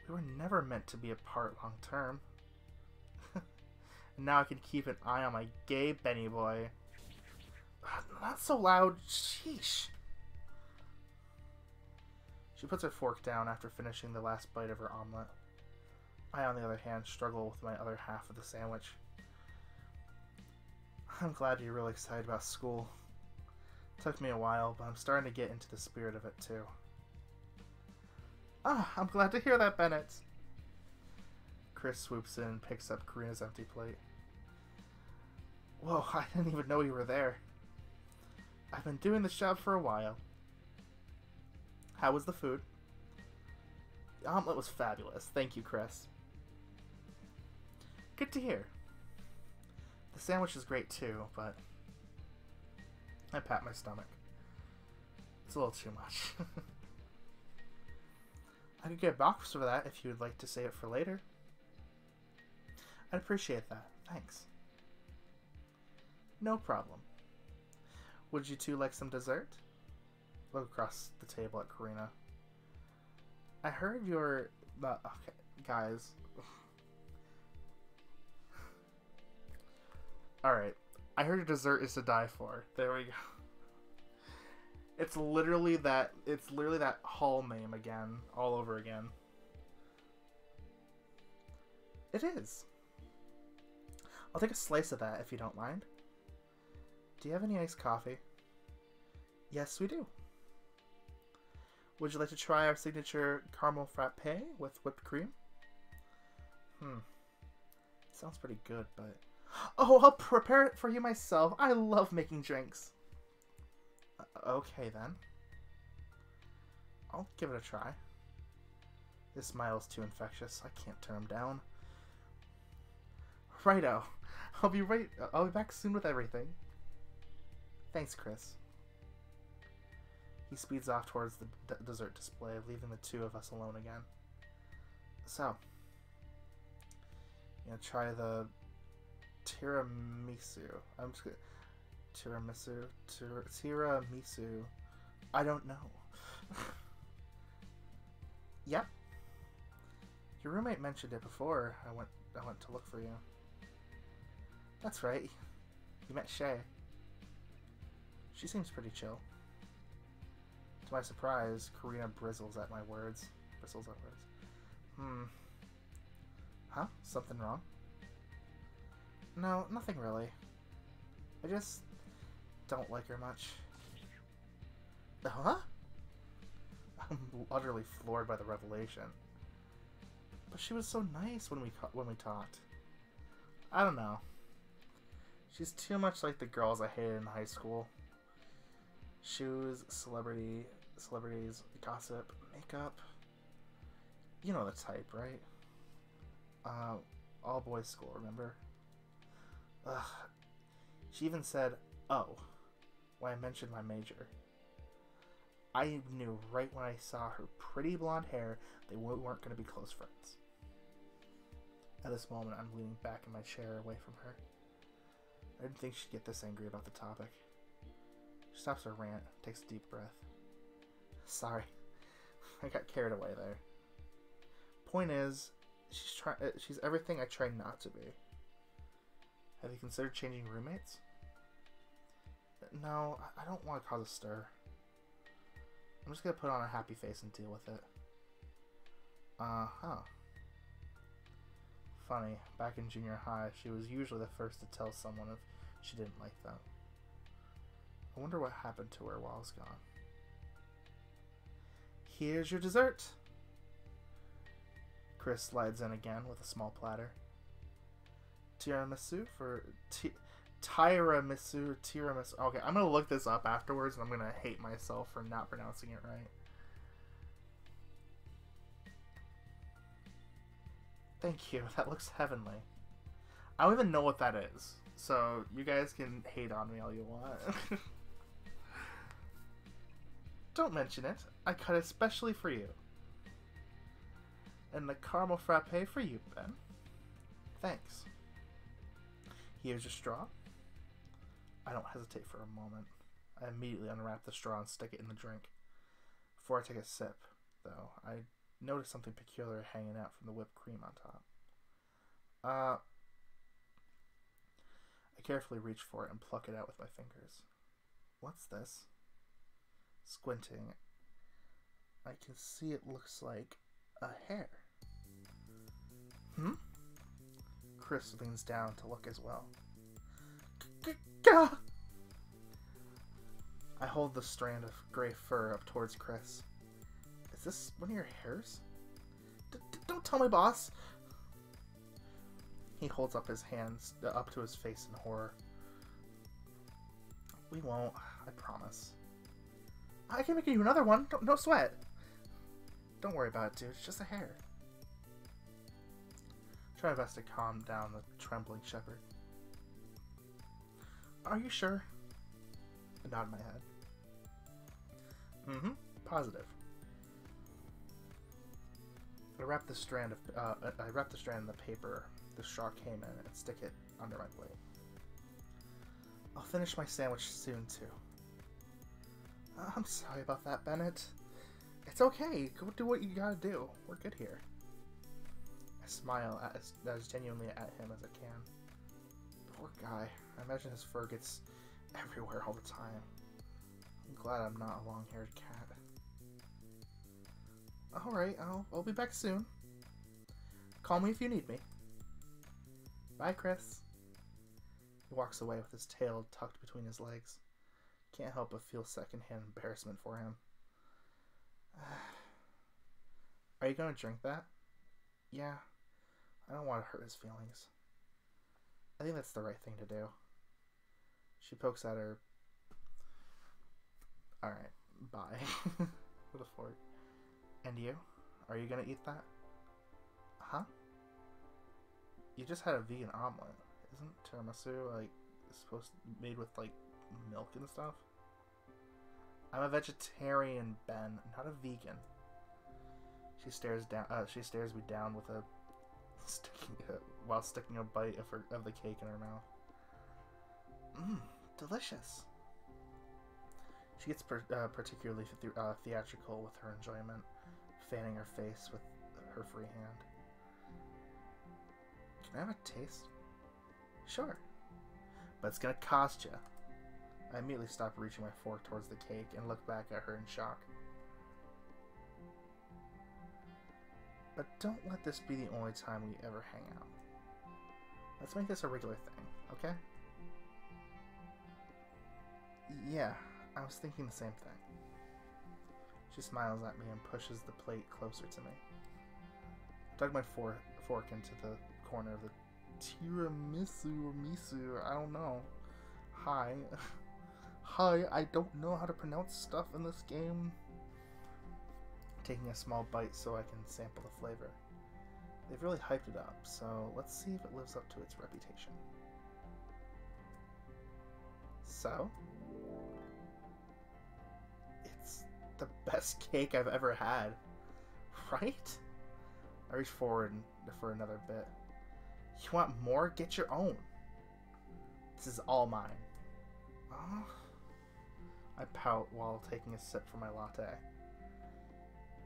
We were never meant to be apart long term. And now I can keep an eye on my gay Benny boy. Not so loud. Sheesh. She puts her fork down after finishing the last bite of her omelet. I, on the other hand, struggle with my other half of the sandwich. I'm glad you're really excited about school. It took me a while, but I'm starting to get into the spirit of it, too. Ah, I'm glad to hear that, Bennett. Chris swoops in and picks up Karina's empty plate. Whoa, I didn't even know you were there. I've been doing this job for a while. How was the food? The omelet was fabulous. Thank you, Chris. Good to hear. The sandwich is great too, but I pat my stomach. It's a little too much. I could get a box for that if you would like to save it for later. I'd appreciate that. Thanks. No problem. Would you two like some dessert? Look across the table at Karina. I heard you're... okay, guys. Alright. I heard your dessert is to die for. There we go. It's literally that hall name again. All over again. It is. I'll take a slice of that if you don't mind. Do you have any iced coffee? Yes, we do. Would you like to try our signature caramel frappe with whipped cream? Sounds pretty good, but... Oh, I'll prepare it for you myself. I love making drinks. Okay, then. I'll give it a try. This smile is too infectious. I can't turn him down. Righto. I'll be back soon with everything. Thanks, Chris. He speeds off towards the dessert display, leaving the two of us alone again. So, you know, try the tiramisu. I'm just gonna tiramisu. I don't know. Yep. Your roommate mentioned it before I went to look for you. That's right. You met Shay. She seems pretty chill. To my surprise, Karina bristles at words. Huh? Something wrong? No, nothing really. I just don't like her much. Huh? I'm utterly floored by the revelation. But she was so nice when we talked. I don't know. She's too much like the girls I hated in high school. Shoes, celebrities, gossip, makeup. You know the type, right? All boys school, remember? Ugh. She even said, "Oh," when I mentioned my major. I knew right when I saw her pretty blonde hair they weren't going to be close friends. At this moment, I'm leaning back in my chair away from her. I didn't think she'd get this angry about the topic. She stops her rant, takes a deep breath. Sorry, I got carried away there. Point is, she's everything I try not to be. Have you considered changing roommates? No, I don't want to cause a stir. I'm just gonna put on a happy face and deal with it. Uh-huh. Funny, back in junior high, she was usually the first to tell someone if she didn't like them. I wonder what happened to her while I was gone. Here's your dessert! Chris slides in again with a small platter. Tiramisu for... Tiramisu. Okay, I'm gonna look this up afterwards and I'm gonna hate myself for not pronouncing it right. Thank you, that looks heavenly. I don't even know what that is, so you guys can hate on me all you want. Don't mention it. I cut it specially for you. And the caramel frappe for you, Ben. Thanks. Here's your straw. I don't hesitate for a moment. I immediately unwrap the straw and stick it in the drink. Before I take a sip, though, I notice something peculiar hanging out from the whipped cream on top. I carefully reach for it and pluck it out with my fingers. What's this? Squinting, I can see it looks like a hair. Chris leans down to look as well. I hold the strand of gray fur up towards Chris. Is this one of your hairs? Don't tell me, boss! He holds up his hands up to his face in horror. We won't, I promise. I can make you another one. No sweat. Don't worry about it, dude. It's just a hair. Try my best to calm down the trembling shepherd. Are you sure? I nod my head. Positive. I wrap the strand in the paper the straw came in and stick it under my plate. I'll finish my sandwich soon too. I'm sorry about that, Bennett. It's okay. Go do what you gotta do. We're good here. I smile as genuinely at him as I can. Poor guy. I imagine his fur gets everywhere all the time. I'm glad I'm not a long-haired cat. Alright, I'll be back soon. Call me if you need me. Bye, Chris. He walks away with his tail tucked between his legs. Can't help but feel secondhand embarrassment for him. Are you gonna drink that? Yeah. I don't want to hurt his feelings. I think that's the right thing to do. She pokes at her. Alright, bye. With a fork. And you? Are you gonna eat that? Huh? You just had a vegan omelet. Isn't tiramisu, like, supposed to be made with, like, milk and stuff? I'm a vegetarian, Ben, not a vegan. She stares me down with while sticking a bite of the cake in her mouth. Delicious. She gets particularly theatrical with her enjoyment, fanning her face with her free hand. Can I have a taste? Sure. But it's gonna cost you. I immediately stop reaching my fork towards the cake and look back at her in shock. But don't let this be the only time we ever hang out. Let's make this a regular thing, okay? Yeah, I was thinking the same thing. She smiles at me and pushes the plate closer to me. I dug my fork into the corner of the tiramisu or misu, I don't know. Hi, I don't know how to pronounce stuff in this game. Taking a small bite so I can sample the flavor. They've really hyped it up, so let's see if it lives up to its reputation. So, it's the best cake I've ever had, right? I reach forward for another bit. You want more? Get your own. This is all mine. Oh. I pout while taking a sip from my latte.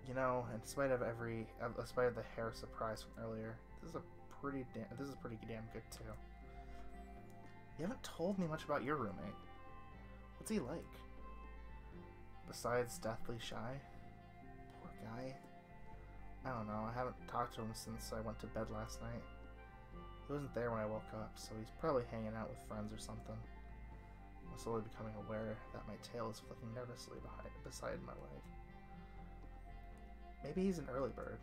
You know, in spite of the hair surprise from earlier, this is pretty damn good too. You haven't told me much about your roommate. What's he like? Besides deathly shy? Poor guy. I don't know, I haven't talked to him since I went to bed last night. He wasn't there when I woke up, so he's probably hanging out with friends or something. I'm slowly becoming aware that my tail is flicking nervously beside my leg. Maybe he's an early bird.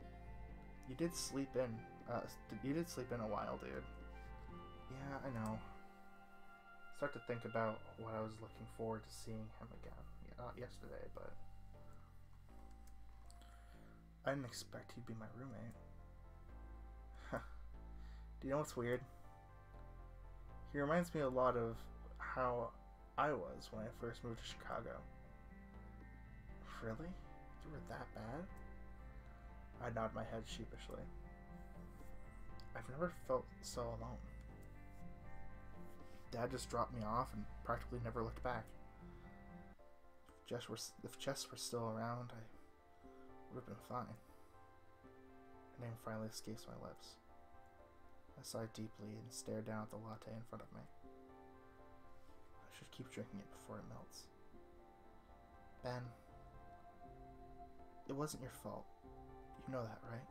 You did sleep in a while, dude. Yeah, I know. Start to think about what I was looking forward to seeing him again. Yeah, not yesterday, but I didn't expect he'd be my roommate. Do you know what's weird? He reminds me a lot of how I was when I first moved to Chicago. Really? You were that bad? I nod my head sheepishly. I've never felt so alone. Dad just dropped me off and practically never looked back. If Jess were still around, I would have been fine. Her name finally escapes my lips. I sighed deeply and stared down at the latte in front of me. I should keep drinking it before it melts. Ben, it wasn't your fault. You know that, right?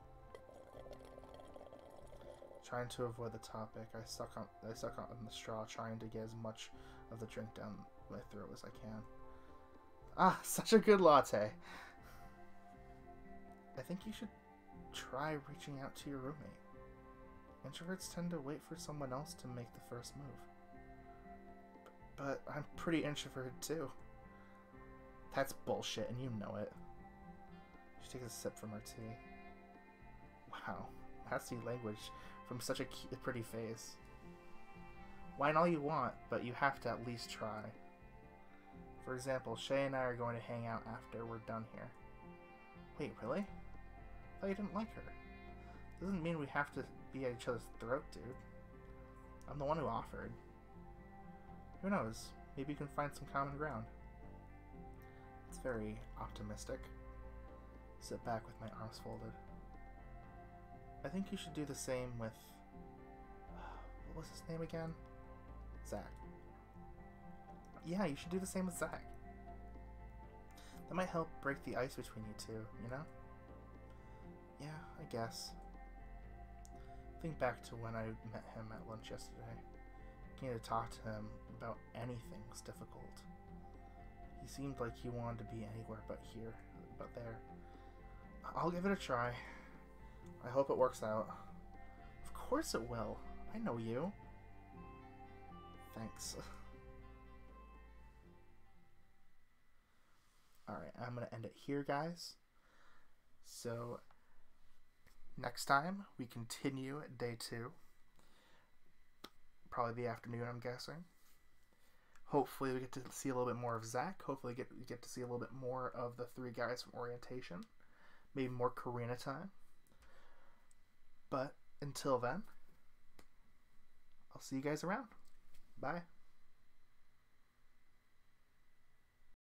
Trying to avoid the topic, I suck on the straw, trying to get as much of the drink down my throat as I can. Ah, such a good latte. I think you should try reaching out to your roommate. Introverts tend to wait for someone else to make the first move. But I'm pretty introverted too. That's bullshit, and you know it. She takes a sip from her tea. Wow, nasty language from such a pretty face. Whine all you want, but you have to at least try. For example, Shay and I are going to hang out after we're done here. Wait, really? I thought you didn't like her. Doesn't mean we have to be at each other's throat, dude. I'm the one who offered. Who knows? Maybe you can find some common ground. It's very optimistic. Sit back with my arms folded. I think you should do the same with... what was his name again? Zach. Yeah, you should do the same with Zach. That might help break the ice between you two, you know? Yeah, I guess. Think back to when I met him at lunch yesterday. Getting to talk to him about anything was difficult. He seemed like he wanted to be anywhere but here, but there. I'll give it a try. I hope it works out. Of course it will. I know you. Thanks. Alright, I'm going to end it here, guys. So, next time, we continue at day 2. Probably the afternoon, I'm guessing. Hopefully we get to see a little bit more of Zach. Hopefully we get to see a little bit more of the 3 guys from orientation. Maybe more Karina time. But until then, I'll see you guys around. Bye.